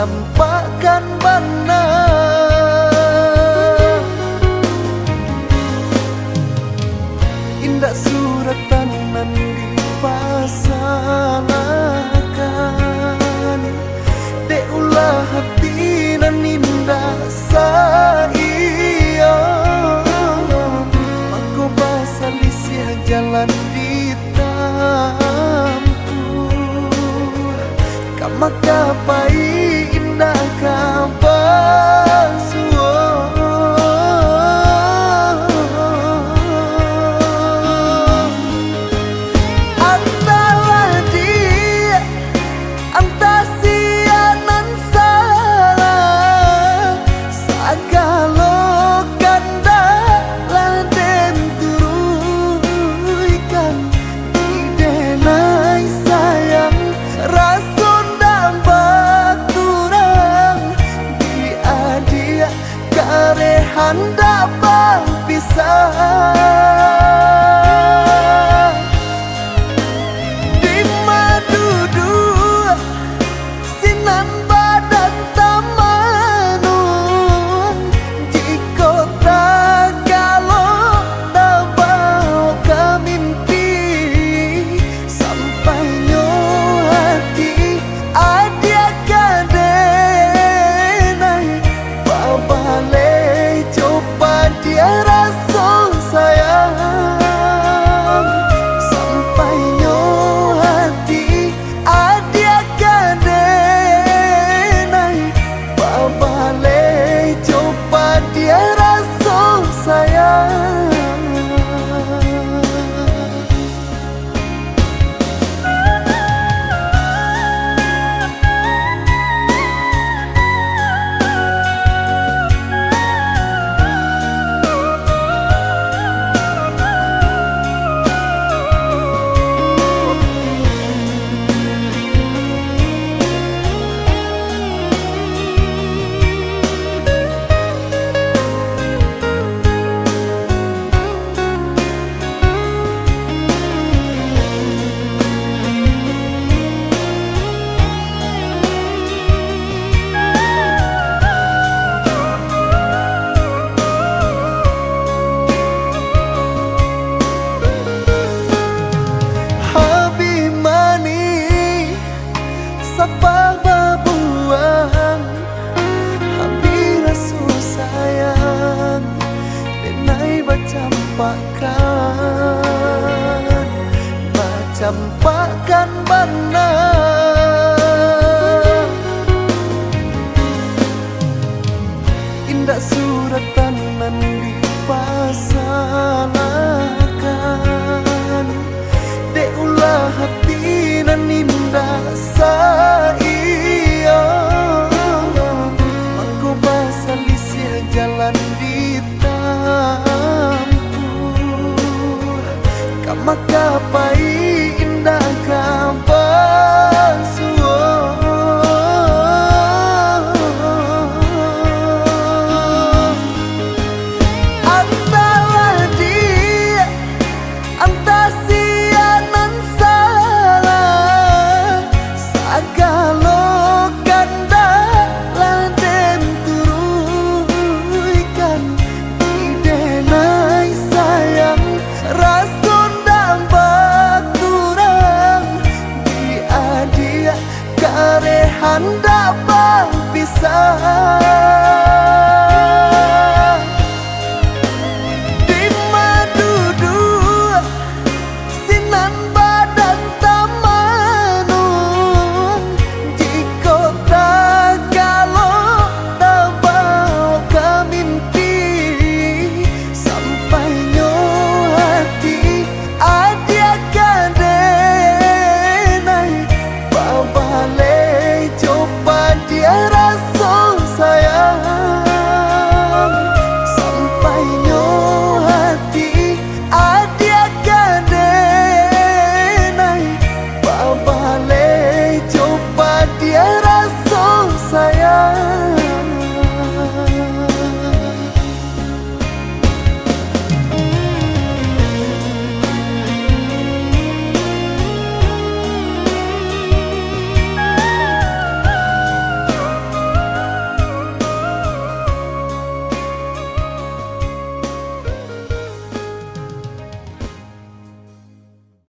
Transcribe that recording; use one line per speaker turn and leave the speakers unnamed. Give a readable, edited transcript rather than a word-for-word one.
campakan bana indah suratan nan dipasalakan de ulah hati nan indah saya mangko basalisih jalan ditampuh kamakapai indah kabasuo antalah dia antasianan salah sagalo kandalah den turuikan didenai sayang rasun dambak turang dia karehan dapat pisah di madudu sinan badan tamanun di kota kalau tabau kamimpi sampai nyo hati adia kadenai babale coba dia rasul sayang sampai nyo hati adia kadenai babale coba dia rasul sayang. Sapa babuang hampir sayang denai bacampakan bana indah suratan nan dipasalakan de ulah hati nan indah saya mangko basalisih jalan ditampuh kamakapai